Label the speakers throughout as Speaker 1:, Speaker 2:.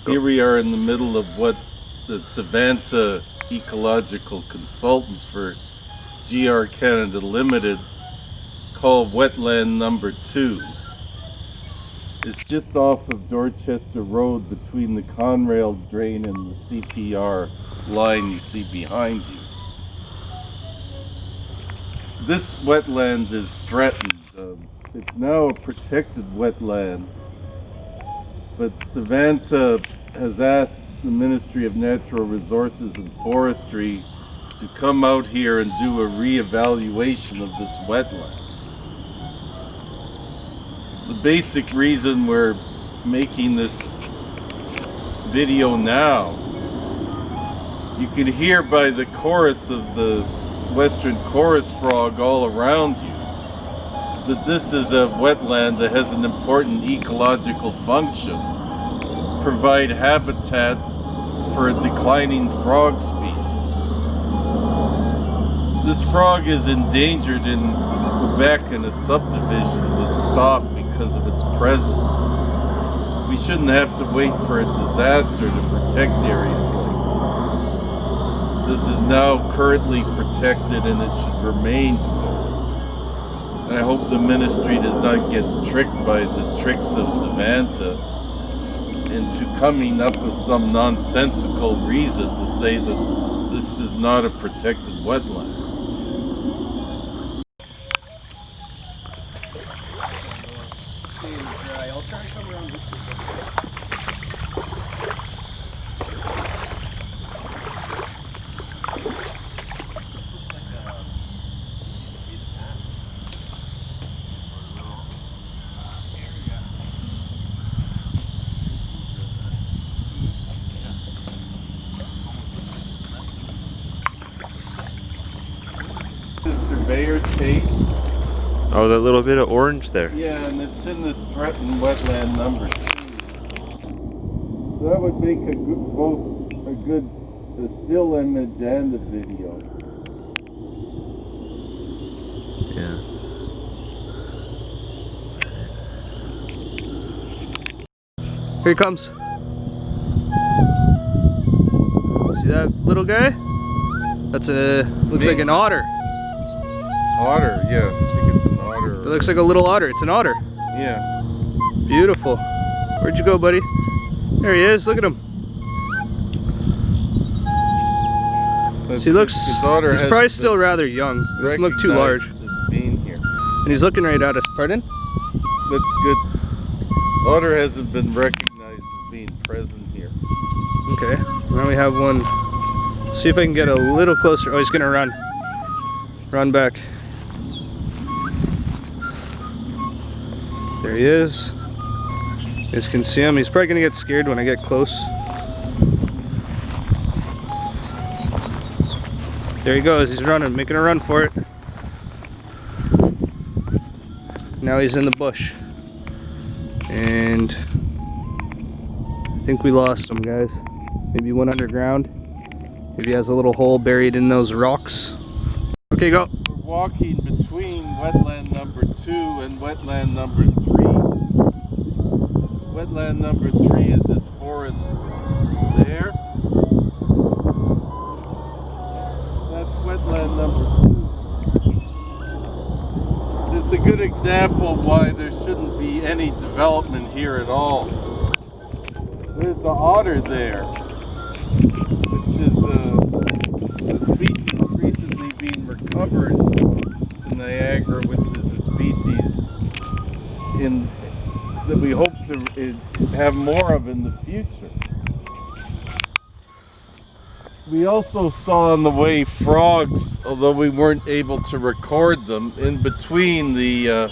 Speaker 1: Here we are in the middle of what the Savanta Ecological Consultants for GR Canada Limited call Wetland number 2. It's just off of Dorchester Road between the Conrail drain and the CPR line you see behind you. This wetland is threatened. It's now a protected wetland, but Savanta has asked the Ministry of Natural Resources and Forestry to come out here and do a re-evaluation of this wetland. The basic reason we're making this video now, you can hear by the chorus of the western chorus frog all around you that this is a wetland that has an important ecological function, provide habitat for a declining frog species. This frog is endangered in Quebec, and a subdivision was stopped because of its presence. We shouldn't have to wait for a disaster to protect areas like this. This is now currently protected and it should remain so. And I hope the ministry does not get tricked by the tricks of Savanta into coming up with some nonsensical reason to say that this is not a protected wetland.
Speaker 2: I'll try some around this.
Speaker 1: Surveyor tape.
Speaker 3: Oh, that little bit of orange there.
Speaker 1: Yeah, and it's in this threatened wetland number 2. So that would make both a good still image and a video.
Speaker 3: Yeah.
Speaker 2: Here he comes. See that little guy? That's looks like an otter.
Speaker 1: Otter, yeah. I think it's an otter.
Speaker 2: That looks like a little otter. It's an otter.
Speaker 1: Yeah.
Speaker 2: Beautiful. Where'd you go, buddy? There he is. Look at him. So he looks, he's probably still rather young. He doesn't look too large.
Speaker 1: Just being here.
Speaker 2: And he's looking right at us. Pardon?
Speaker 1: That's good. Otter hasn't been recognized as being present here.
Speaker 2: Okay. Now we have one. See if I can get a little closer. Oh, he's gonna run. Run back. There he is. You guys can see him. He's probably gonna get scared when I get close. There he goes. He's running, making a run for it. Now he's in the bush. And I think we lost him, guys. Maybe he went underground. Maybe he has a little hole buried in those rocks. Okay, go.
Speaker 1: We're walking between wetland number 2 and wetland number 3. Wetland number 3 is this forest there. That's wetland number 2. It's a good example of why there shouldn't be any development here at all. There's an otter there, which is a species recently being recovered to Niagara, which is a species that we hope to have more of in the future. We also saw on the way frogs, although we weren't able to record them, in between the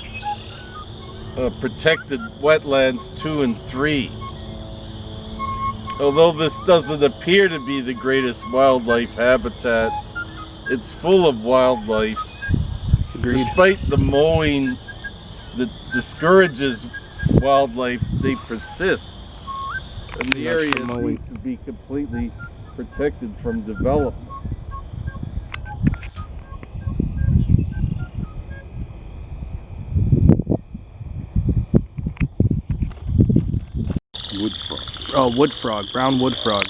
Speaker 1: protected wetlands 2 and 3. Although this doesn't appear to be the greatest wildlife habitat, it's full of wildlife. Agreed. Despite the mowing that discourages wildlife, they persist. And the area needs to be completely protected from development. Wood frog.
Speaker 2: Oh, wood frog, brown wood frog.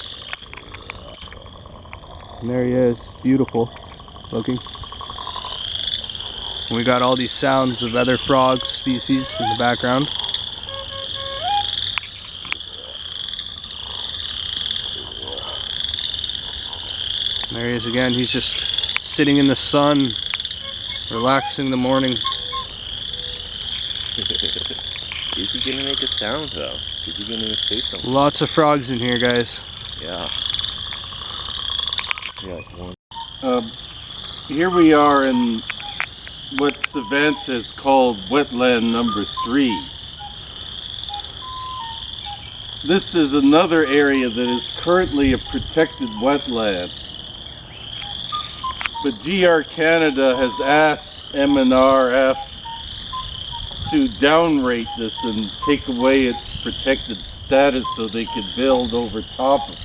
Speaker 2: And there he is, beautiful looking. And we got all these sounds of other frog species in the background. And there he is again, he's just sitting in the sun, relaxing in the morning.
Speaker 3: Is he gonna make a sound though? Is he gonna say something?
Speaker 2: Lots of frogs in here, guys.
Speaker 3: Yeah. Yeah, one.
Speaker 1: Here we are in what Savanta has called wetland number 3. This is another area that is currently a protected wetland. But GR Canada has asked MNRF to downrate this and take away its protected status so they could build over top of it.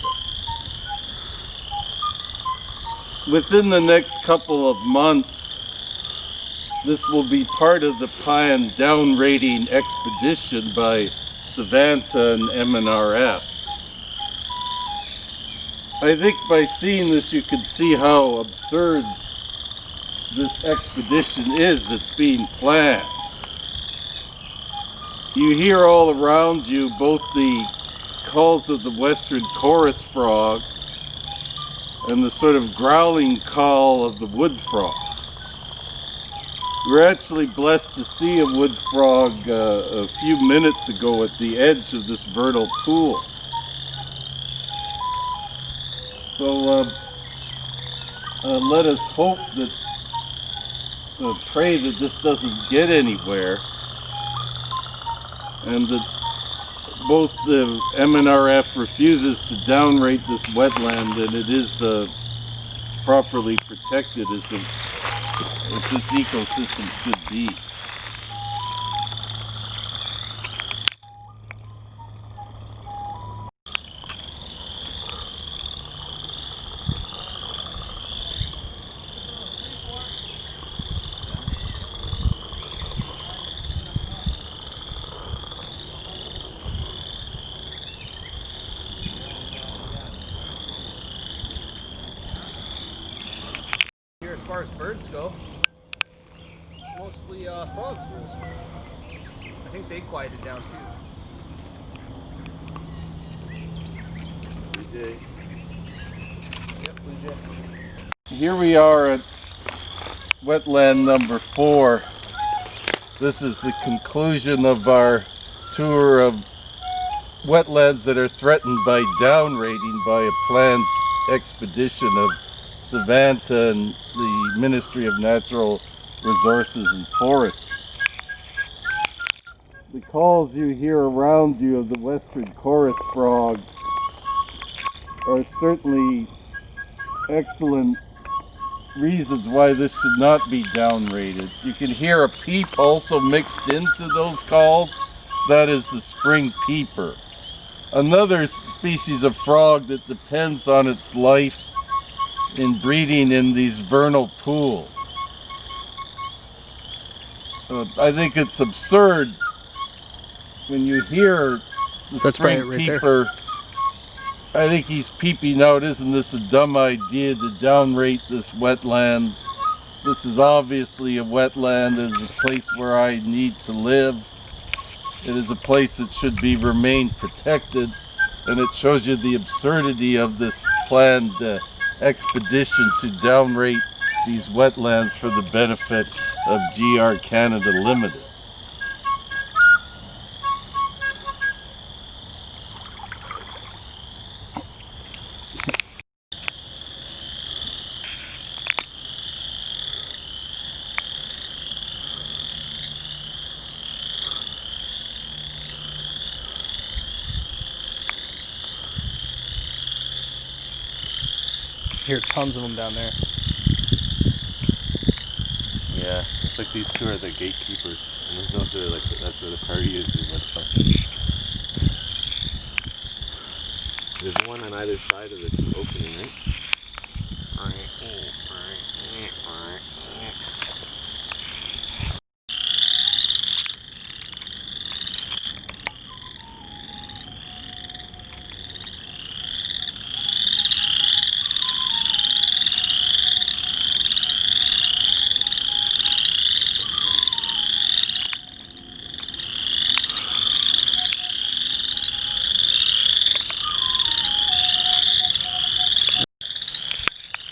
Speaker 1: Within the next couple of months, this will be part of the planned downrating expedition by Savanta and MNRF. I think by seeing this you can see how absurd this expedition is that's being planned. You hear all around you both the calls of the western chorus frog and the sort of growling call of the wood frog. We're actually blessed to see a wood frog a few minutes ago at the edge of this vernal pool. So let us hope that, pray that this doesn't get anywhere, and that both the MNRF refuses to downrate this wetland and it is properly protected as this ecosystem should be.
Speaker 2: Here, as far as birds go, it's mostly frogs for us. I think they quieted down too.
Speaker 3: Blue jay.
Speaker 2: Yep, blue jay.
Speaker 1: Here we are at wetland number 4. This is the conclusion of our tour of wetlands that are threatened by downrating by a planned expedition of Savanta and the Ministry of Natural Resources and Forest. The calls you hear around you of the western chorus frog are certainly excellent reasons why this should not be downrated. You can hear a peep also mixed into those calls. That is the spring peeper, another species of frog that depends on its life in breeding in these vernal pools. I think it's absurd when you hear the spring peeper. I think he's peeping out, isn't this a dumb idea to downrate this wetland? This is obviously a wetland. It is a place where I need to live. It is a place that should be remain protected, and it shows you the absurdity of this planned expedition to downrate these wetlands for the benefit of GR Canada Limited.
Speaker 2: Here, tons of them down there.
Speaker 3: Yeah, it's like these two are the gatekeepers, and those are like that's where the party is. Like something. There's one on either side of this opening, right?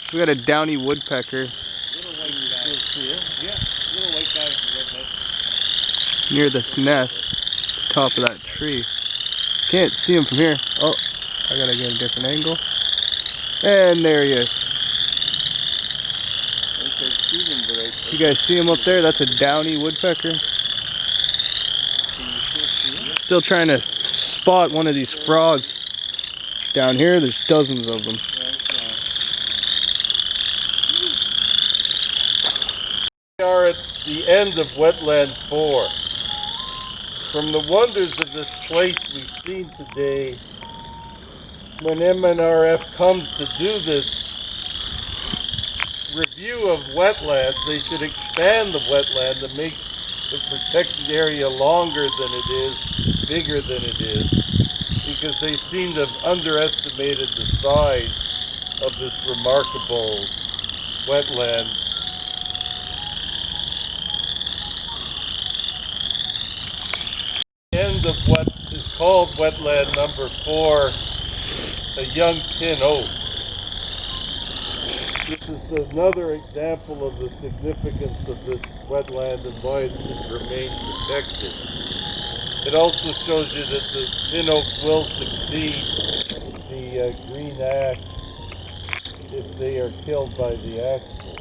Speaker 2: So we got a downy woodpecker
Speaker 3: Little white guy. Yeah, little white guy with the red head.
Speaker 2: near this nest, the top of that tree. Can't see him from here. Oh, I gotta get a different angle. And there he is.
Speaker 1: I think I see them, but
Speaker 2: You guys see him up there? That's a downy woodpecker.
Speaker 1: can you still see them?
Speaker 2: Still trying to spot one of these frogs. Down here, there's dozens of them.
Speaker 1: We are at the end of Wetland 4. From the wonders of this place we've seen today, when MNRF comes to do this review of wetlands, they should expand the wetland to make the protected area longer than it is, bigger than it is, because they seem to have underestimated the size of this remarkable wetland. End of what is called wetland number 4, a young pin oak. This is another example of the significance of this wetland and why it should remain protected. It also shows you that the pin oak will succeed the green ash if they are killed by the ash borer.